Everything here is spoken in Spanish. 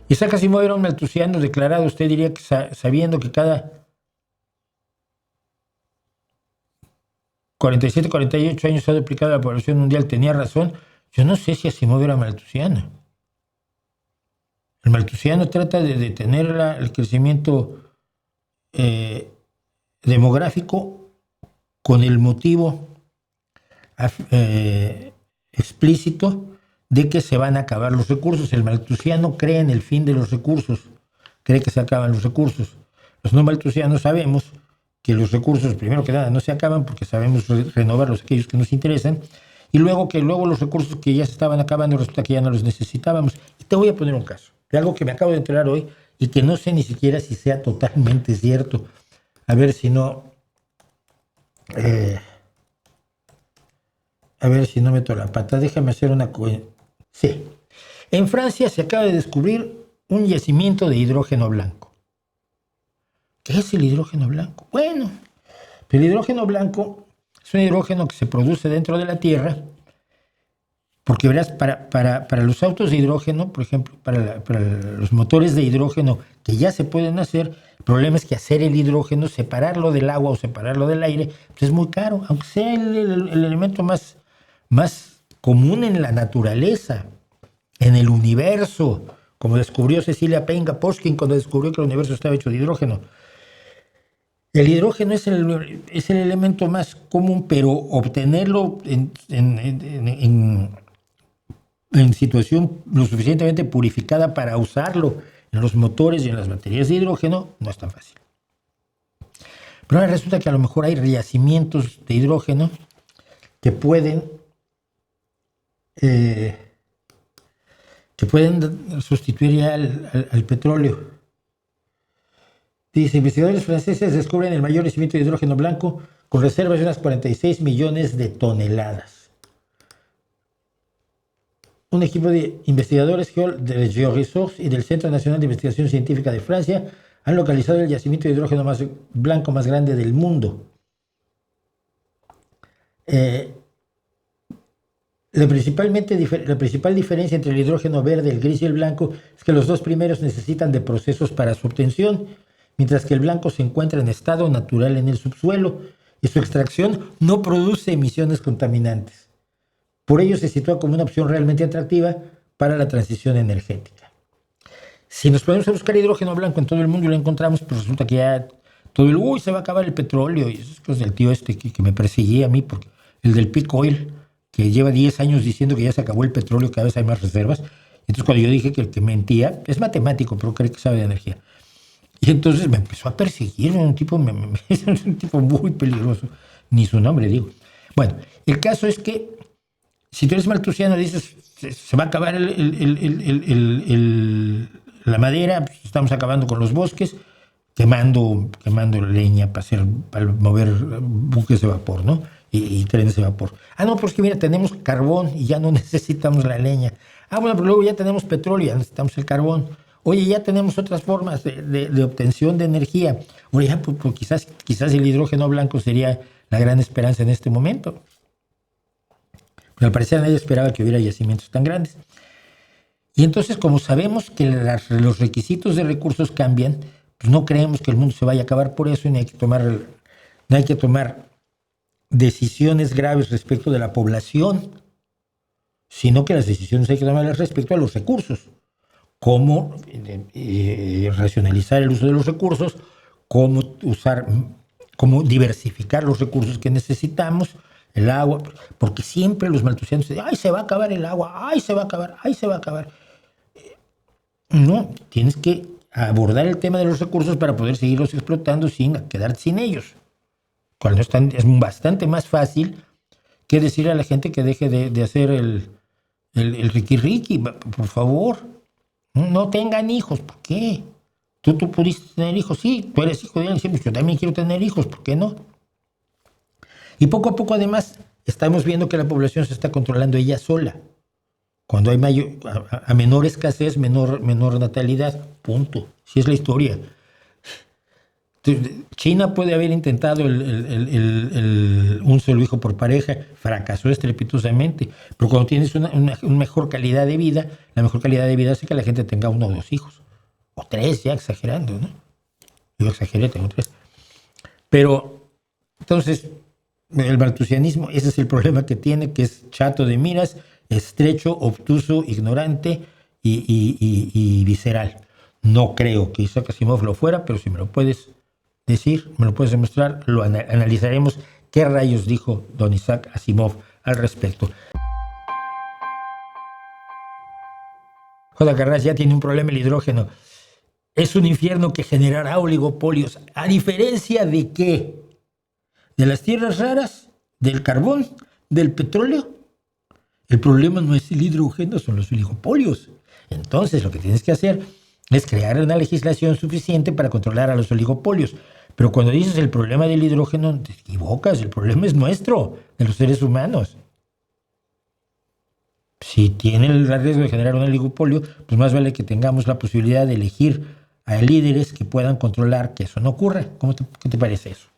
Isaac Asimov era un malthusiano declarado. Usted diría que sabiendo que cada 47, 48 años ha duplicado la población mundial, tenía razón. Yo no sé si Asimov era malthusiano. El malthusiano trata de detener el crecimiento demográfico con el motivo explícito de que se van a acabar los recursos. El malthusiano cree en el fin de los recursos, cree que se acaban los recursos. Los no malthusianos sabemos que los recursos, primero que nada, no se acaban porque sabemos renovarlos aquellos que nos interesan, y luego los recursos que ya se estaban acabando resulta que ya no los necesitábamos. Y te voy a poner un caso de algo que me acabo de enterar hoy y que no sé ni siquiera si sea totalmente cierto. A ver si no meto la pata. Déjame hacer una... Sí. En Francia se acaba de descubrir un yacimiento de hidrógeno blanco. ¿Qué es el hidrógeno blanco? Bueno, el hidrógeno blanco es un hidrógeno que se produce dentro de la Tierra, porque verás, para los autos de hidrógeno, por ejemplo, para los motores de hidrógeno que ya se pueden hacer, el problema es que hacer el hidrógeno, separarlo del agua o separarlo del aire, pues es muy caro, aunque sea el elemento más común en la naturaleza, en el universo, como descubrió Cecilia Payne-Gaposchkin cuando descubrió que el universo estaba hecho de hidrógeno. El hidrógeno es el elemento más común, pero obtenerlo en situación lo suficientemente purificada para usarlo en los motores y en las baterías de hidrógeno no es tan fácil. Pero ahora resulta que a lo mejor hay yacimientos de hidrógeno que pueden sustituir ya al petróleo. Dice, investigadores franceses descubren el mayor yacimiento de hidrógeno blanco con reservas de unas 46 millones de toneladas. Un equipo de investigadores de Georesources y del Centro Nacional de Investigación Científica de Francia han localizado el yacimiento de hidrógeno blanco más grande del mundo. La principal diferencia entre el hidrógeno verde, el gris y el blanco es que los dos primeros necesitan de procesos para su obtención, mientras que el blanco se encuentra en estado natural en el subsuelo y su extracción no produce emisiones contaminantes. Por ello se sitúa como una opción realmente atractiva para la transición energética. Si nos ponemos a buscar hidrógeno blanco en todo el mundo y lo encontramos, pues resulta que ya se va a acabar el petróleo y esas cosas del tío que me perseguía a mí, porque el del peak oil, que lleva 10 años diciendo que ya se acabó el petróleo, cada vez hay más reservas. Entonces cuando yo dije que el que mentía, es matemático, pero cree que sabe de energía. Y entonces me empezó a perseguir, un tipo muy peligroso, ni su nombre digo. Bueno, el caso es que si tú eres malthusiano, dices, se va a acabar la madera, pues estamos acabando con los bosques, quemando leña para mover buques de vapor, ¿no? Y trenes de vapor. No, pues que mira, tenemos carbón y ya no necesitamos la leña. Bueno, pero luego ya tenemos petróleo, ya necesitamos el carbón. Oye, ya tenemos otras formas de obtención de energía. Oye, ya, pues quizás el hidrógeno blanco sería la gran esperanza en este momento. Pero al parecer nadie esperaba que hubiera yacimientos tan grandes. Y entonces, como sabemos que los requisitos de recursos cambian, pues no creemos que el mundo se vaya a acabar por eso y no hay que tomar decisiones graves respecto de la población, sino que las decisiones hay que tomarlas respecto a los recursos. Cómo racionalizar el uso de los recursos, cómo diversificar los recursos que necesitamos, el agua, porque siempre los malthusianos dicen, se va a acabar el agua, se va a acabar. No, tienes que abordar el tema de los recursos para poder seguirlos explotando sin quedarte sin ellos. Cuando es bastante más fácil que decirle a la gente que deje de hacer el riqui-riqui, por favor. No tengan hijos, ¿por qué? ¿Tú pudiste tener hijos? Sí, tú eres hijo de alguien, pues yo también quiero tener hijos, ¿por qué no? Y poco a poco, además, estamos viendo que la población se está controlando ella sola. Cuando hay a menor escasez, menor natalidad, punto. Así es la historia. China puede haber intentado un solo hijo por pareja, fracasó estrepitosamente, pero cuando tienes una mejor calidad de vida, la mejor calidad de vida hace que la gente tenga 1 o 2 hijos, o 3, ya exagerando, ¿no? Yo exageré, tengo 3. Pero, entonces, el maltusianismo, ese es el problema que tiene, que es chato de miras, estrecho, obtuso, ignorante y visceral. No creo que Isaac Asimov lo fuera, pero si me lo puedes decir, me lo puedes demostrar, lo analizaremos qué rayos dijo don Isaac Asimov al respecto. J. Carras, ya tiene un problema el hidrógeno. Es un infierno que generará oligopolios. ¿A diferencia de qué? ¿De las tierras raras? ¿Del carbón? ¿Del petróleo? El problema no es el hidrógeno, son los oligopolios. Entonces, lo que tienes que hacer es crear una legislación suficiente para controlar a los oligopolios. Pero cuando dices el problema del hidrógeno, te equivocas. El problema es nuestro, de los seres humanos. Si tiene el riesgo de generar un oligopolio, pues más vale que tengamos la posibilidad de elegir a líderes que puedan controlar que eso no ocurra. ¿Qué te parece eso?